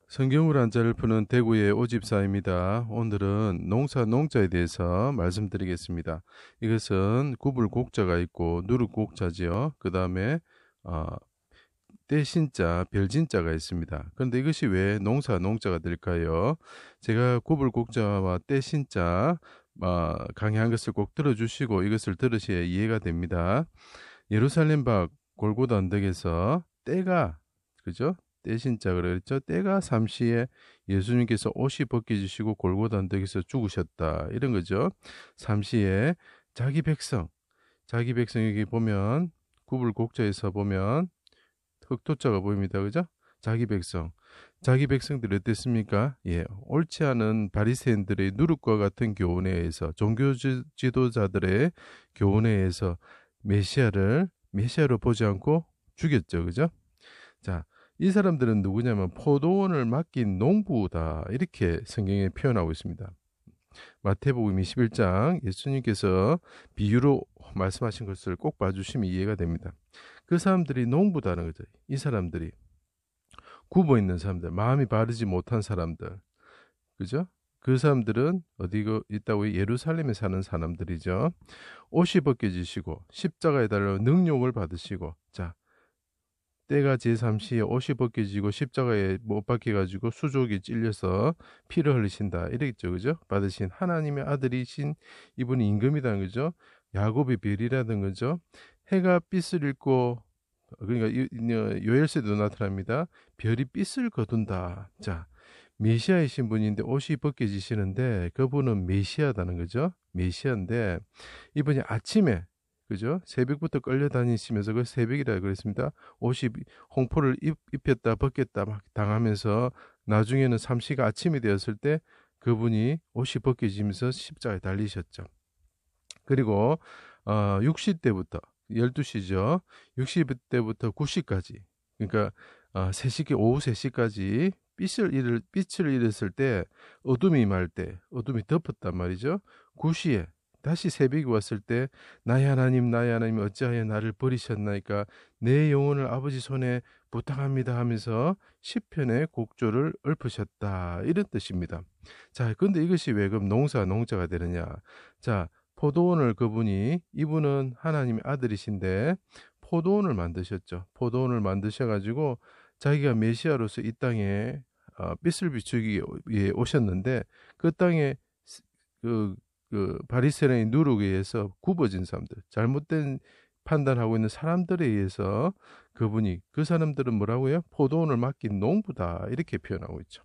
성경으로 한자를 푸는 대구의 오집사입니다. 오늘은 농사 농자에 대해서 말씀드리겠습니다. 이것은 구불곡자가 있고 누르곡자지요. 그 다음에 어, 떼신자, 별진자가 있습니다. 그런데 이것이 왜 농사 농자가 될까요? 제가 구불곡자와 떼신자 강의한 것을 꼭 들어주시고 이것을 들으셔야 이해가 됩니다. 예루살렘 밖 골고다 언덕에서 때가, 그죠? 떼신자 그랬죠. 때가 삼시에 예수님께서 옷이 벗겨지시고 골고다 언덕에서 죽으셨다, 이런 거죠. 삼시에 자기 백성, 자기 백성, 여기 보면 구불곡자에서 보면 흑토자가 보입니다. 그죠? 자기 백성. 자기 백성들이 어땠습니까? 예, 옳지 않은 바리새인들의 누룩과 같은 교훈에 의해서, 종교 지도자들의 교훈에 의해서 메시아로 보지 않고 죽였죠. 그죠? 자, 이 사람들은 누구냐면 포도원을 맡긴 농부다, 이렇게 성경에 표현하고 있습니다. 마태복음 21장 예수님께서 비유로 말씀하신 것을 꼭 봐주시면 이해가 됩니다. 그 사람들이 농부다는 거죠. 이 사람들이 굽어 있는 사람들, 마음이 바르지 못한 사람들, 그죠? 그 사람들은 어디 있다고? 예루살렘에 사는 사람들이죠. 옷이 벗겨지시고 십자가에 달려 능욕을 받으시고, 자, 때가 제3시에 옷이 벗겨지고 십자가에 못 박혀가지고 수족이 찔려서 피를 흘리신다, 이랬죠. 그죠? 받으신 하나님의 아들이신 이분이 임금이라는 거죠. 야곱의 별이라는 거죠. 해가 빛을 잃고, 그러니까 요엘서에도 나타납니다. 별이 빛을 거둔다. 자, 메시아이신 분인데 옷이 벗겨지시는데 그분은 메시아다는 거죠. 메시아인데 이분이 아침에, 그죠? 새벽부터 끌려다니시면서, 그 새벽이라 그랬습니다. 옷이 홍포를 입혔다 벗겼다 막 당하면서 나중에는 삼시가 아침이 되었을 때 그분이 옷이 벗겨지면서 십자가에 달리셨죠. 그리고 60대부터 12시죠. 60대부터 9시까지, 그러니까 3시, 오후 3시까지 빛을 잃었을 때, 어둠이 임할 때, 어둠이 덮었단 말이죠. 9시에 다시 새벽이 왔을 때, 나의 하나님 어찌하여 나를 버리셨나이까, 내 영혼을 아버지 손에 부탁합니다 하면서 시편의 곡조를 읊으셨다, 이런 뜻입니다. 자, 근데 이것이 왜 그럼 농자가 되느냐? 자, 포도원을 이분은 하나님의 아들이신데 포도원을 만드셨죠. 포도원을 만드셔가지고 자기가 메시아로서 이 땅에 빛을 비추기 위해 오셨는데, 그 땅에 그, 바리새인의 누룩에 의해서 굽어진 사람들, 잘못된 판단하고 있는 사람들에 의해서 그 사람들은 뭐라고요? 포도원을 맡긴 농부다, 이렇게 표현하고 있죠.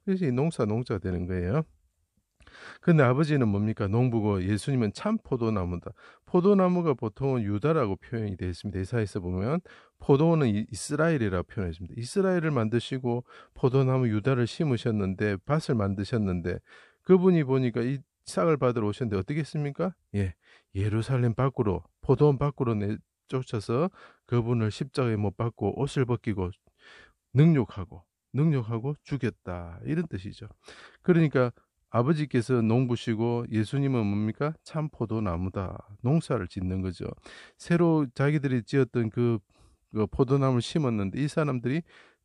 그래서 이 농자가 되는 거예요. 근데 아버지는 뭡니까? 농부고, 예수님은 참 포도나무다. 포도나무가 보통은 유다라고 표현이 되어 있습니다. 이사야서 보면 포도원은 이스라엘이라고 표현했습니다. 이스라엘을 만드시고 포도나무 유다를 심으셨는데, 밭을 만드셨는데, 그분이 보니까 이 싹을 받으러 오셨는데 어떻게 했습니까? 예, 예루살렘 밖으로, 포도원 밖으로 쫓아서 그분을 십자가에 못 박고 옷을 벗기고 능욕하고 죽였다, 이런 뜻이죠. 그러니까 아버지께서 농부시고 예수님은 뭡니까? 참 포도나무다. 농사를 짓는 거죠. 새로 자기들이 지었던 그 포도나무를 심었는데 이 사람들이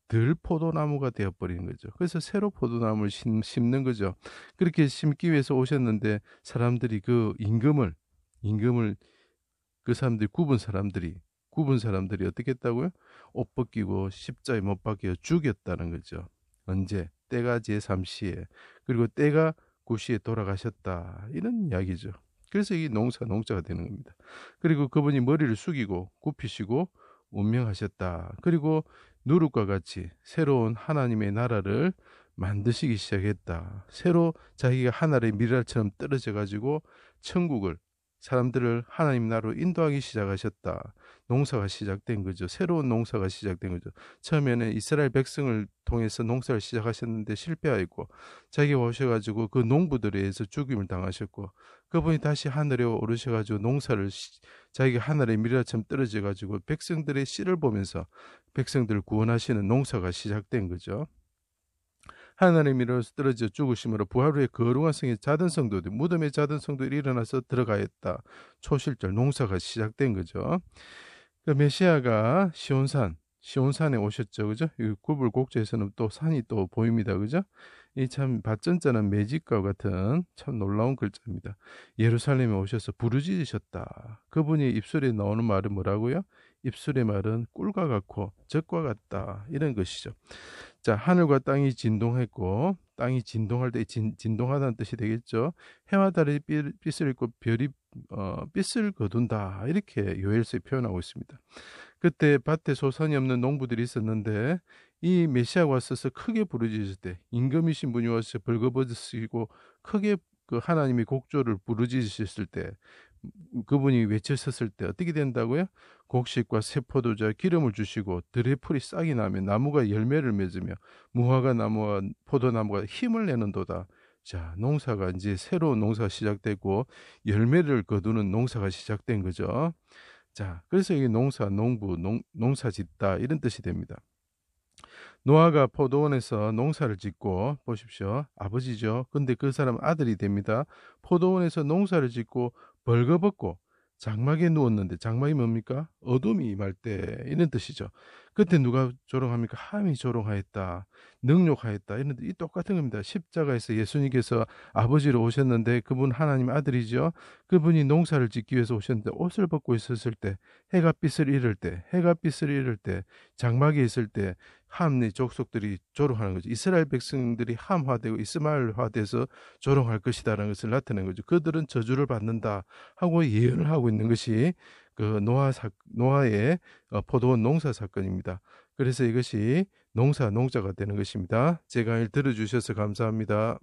들 포도나무가 되어버리는 거죠. 그래서 새로 포도나무를 심는 거죠. 그렇게 심기 위해서 오셨는데 사람들이 그 임금을 그 사람들이 굽은 사람들이 어떻게 했다고요? 옷 벗기고 십자에 못 박혀 죽였다는 거죠. 언제? 때가 제3시에, 그리고 때가 9시에 돌아가셨다, 이런 이야기죠. 그래서 이 농자가 되는 겁니다. 그리고 그분이 머리를 숙이고 굽히시고 운명하셨다. 그리고 누룩과 같이 새로운 하나님의 나라를 만드시기 시작했다. 새로 자기가 하늘의 미랄처럼 떨어져 가지고 천국을, 사람들을 하나님 나라로 인도하기 시작하셨다. 농사가 시작된 거죠. 새로운 농사가 시작된 거죠. 처음에는 이스라엘 백성을 통해서 농사를 시작하셨는데 실패하였고, 자기가 오셔가지고 그 농부들에 의해서 죽임을 당하셨고, 그분이 다시 하늘에 오르셔가지고 자기가 하늘의 미라처럼 떨어져가지고 백성들의 씨를 보면서 백성들을 구원하시는 농사가 시작된 거죠. 하나님의 미로에서 떨어져 죽으심으로 부활 후에 거룩한 성의 무덤의 자든 성도들이 일어나서 들어가였다. 초실절 농사가 시작된 거죠. 그 메시아가 시온산에 오셨죠, 그죠? 이 구불곡자에서는 또 산이 또 보입니다, 그죠? 이 참 밭전자는 매직과 같은 참 놀라운 글자입니다. 예루살렘에 오셔서 부르짖으셨다. 그분이 입술에 나오는 말은 뭐라고요? 입술의 말은 꿀과 같고 젖과 같다. 이런 것이죠. 자, 하늘과 땅이 진동했고, 땅이 진동할 때 진동하다는 뜻이 되겠죠. 해와 달이 빛을 잃고 별이 빛을 거둔다. 이렇게 요엘서에 표현하고 있습니다. 그때 밭에 소산이 없는 농부들이 있었는데 이 메시아가 왔어서 크게 부르짖을 때 임금이신 분이 와서 벌거벗으시고 크게 그 하나님의 곡조를 부르짖으셨을 때 그분이 외쳤었을 때 어떻게 된다고요? 곡식과 새 포도주와 기름을 주시고 들의 풀이 싹이 나며 나무가 열매를 맺으며 무화과 나무와 포도나무가 힘을 내는도다. 자, 농사가 이제 새로운 농사가 시작되고 열매를 거두는 농사가 시작된 거죠. 자, 그래서 이게 농사, 농부, 농사 짓다 이런 뜻이 됩니다. 노아가 포도원에서 농사를 짓고 보십시오. 아버지죠. 근데 그 사람 아들이 됩니다. 포도원에서 농사를 짓고 벌거벗고 장막에 누웠는데 장막이 뭡니까? 어둠이 임할 때 이런 뜻이죠. 그때 누가 조롱합니까? 함이 조롱하였다. 능욕하였다. 이런 이 똑같은 겁니다. 십자가에서 예수님께서 아버지로 오셨는데 그분 하나님 아들이죠. 그분이 농사를 짓기 위해서 오셨는데 옷을 벗고 있었을 때 해가 빛을 잃을 때 해가 빛을 잃을 때 장막에 있을 때 함의 족속들이 조롱하는 거죠. 이스라엘 백성들이 함화되고 이스마엘화돼서 조롱할 것이다라는 것을 나타내는 거죠. 그들은 저주를 받는다 하고 예언을 하고 있는 것이 그 노아의 포도원 농사 사건입니다. 그래서 이것이 농자가 되는 것입니다. 제 강의를 들어주셔서 감사합니다.